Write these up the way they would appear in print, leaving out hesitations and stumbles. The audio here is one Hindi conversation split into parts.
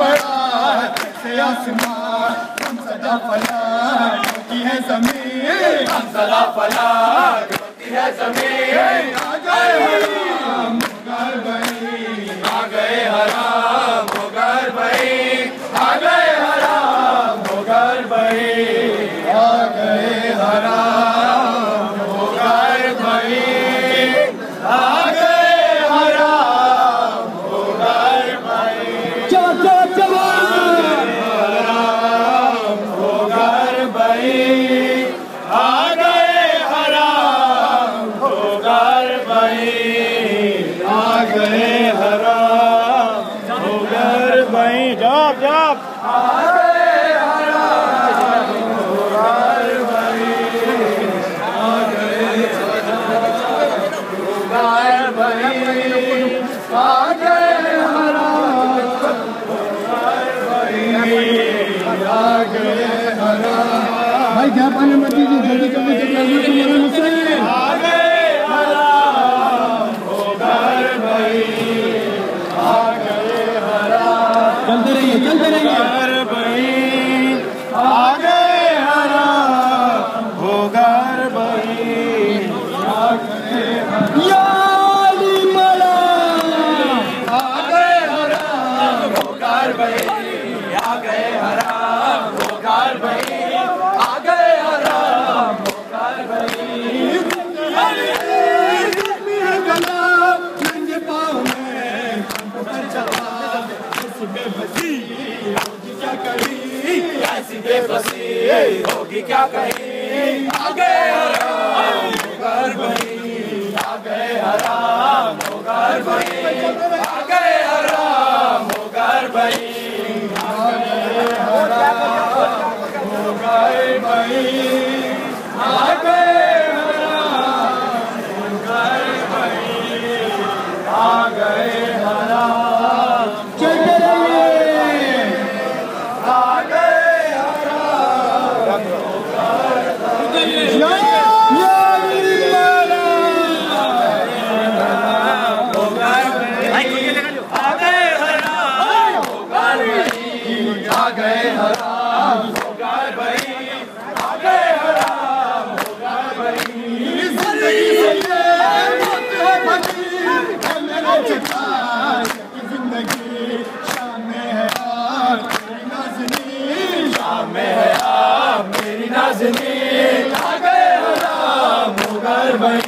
पड़ा से आसमान, हम सदा फलाक होती है ज़मीन, हम सदा फलाक होती है ज़मीन। आ गए हराम हो घर भाई, आ गए हराम हो घर भाई, आ गए हराम हो घर भाई, आ गए हराम हो घर भाई, आ गए हराम हो घर भाई। चलो चलो हराम हो घर भाई, आ गए हराम हो घर भाई, आ गए हराम हो घर भाई। जॉब जॉब आ गए हराम हो घर भाई, आ गए हराम हो घर भाई, आ गए हराम हो घर भाई, आ गए हराम। भाई क्या पानी मत दीजिए, जल्दी जल्दी तुम्हारे मुझसे। आ गए हराम हो घर भाई, आ गए हराम। चलते रहिए घर भाई, आ गए हराम हो घर भाई, आ गए हराम। आ गए हराम हो घर भाई, आ गए हराम हो घर भाई, आ गए हराम हो घर भाई। नंगे पाँव में ऐसी बेबसी होगी क्या कहीं, ऐसी बेबसी होगी क्या कहीं। आ गए हराम हो घर भाई, आ गए हराम हो घर भाई, आ गए हराम हो घर भाई, आ गए हराम हो घर भाई, आ गए हराम हो घर भाई, आ गए हराम। चलते रहिए, आ गए हराम हो घर भाई, आ गए हराम हो घर भाई, आ गए हराम हो घर भाई। जिंदगी से ये मौत है भगी, है मेरे चचार की जिंदगी, शाम में है आप मेरी नाज़नीन, शाम में है आप मेरी नाज़नीन। आ गए हराम हो घर भाई,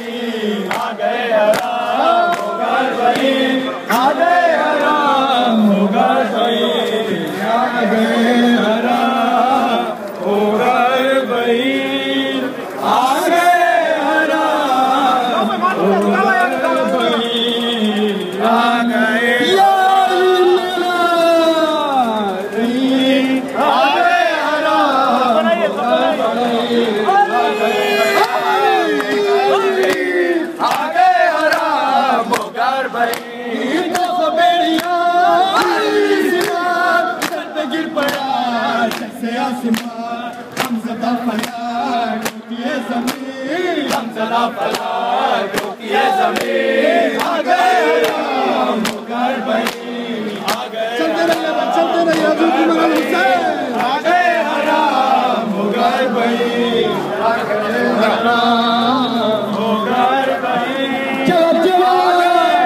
आ गए हराम हो घर भाई, आ गए हराम हो घर भाई, आ गए हराम हो घर भाई, आ गए हराम हो घर भाई, आ गए से आसमान, हम सदा फलाक होती है ज़मीन, हम सदा फलाक होती है ज़मीन। आ गए हराम हो घर भाई, आ गए चलते रहिए आ गए हराम हो घर भाई, आ गए हराम हो घर भाई। चलो चलो हराम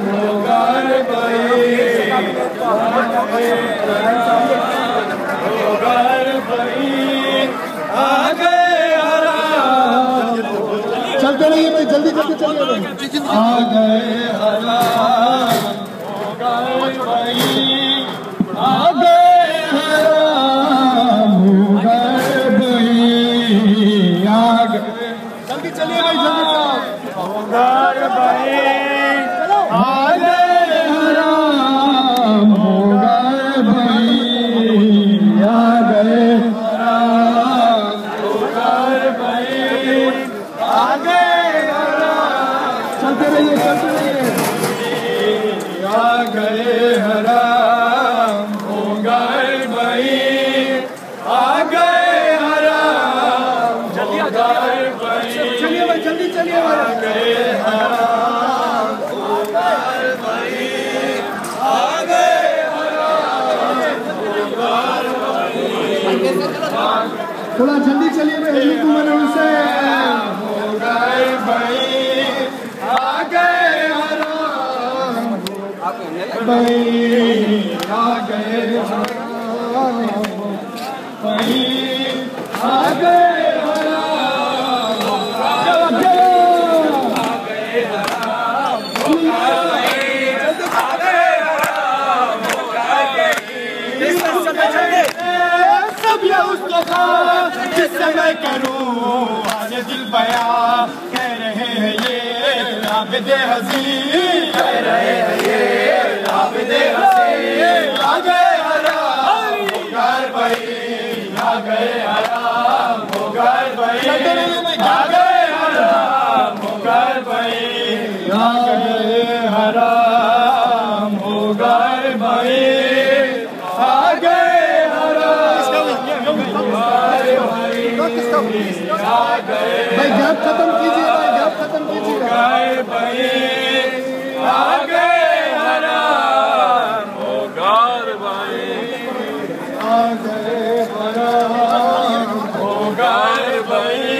हो घर भाई, आ गए हराम। चलते रहिए भाई, जल्दी जल्दी चलिए। आ गए हराम हो घर भाई, आ गए हराम हो घर भाई, आ गए। जल्दी चलिए भाई, जल्दी हो घर भाई, आ गए हराम हो घर भाई, आ गए हराम हो घर भाई, आ गए हराम। चलते रहिए आ गए हराम हो घर भाई, आ गए हराम हो घर भाई। चलिए भाई, जल्दी चलिए, आ गए हराम हो घर भाई, आ गए थोड़ा जल्दी चलिए उनसे हो गए भाई आ गए हराम भाई आ गए भाई आ गए जिससे मैं करूं आज दिल बया कह रहे हैं ये आबिदे हसी कह रहे हैं ये आबिदे हसी आ गए हराम हो गए भाई आ गए हराम हो गए भाई आ गए हराम हो गए भाई आ गए हराम हो गए भाई आ गए भाई गैप खत्म कीजिए भाई गैप खत्म कीजिए भाई आ गए हराम हो गए भाई आ गए हराम हो गए भाई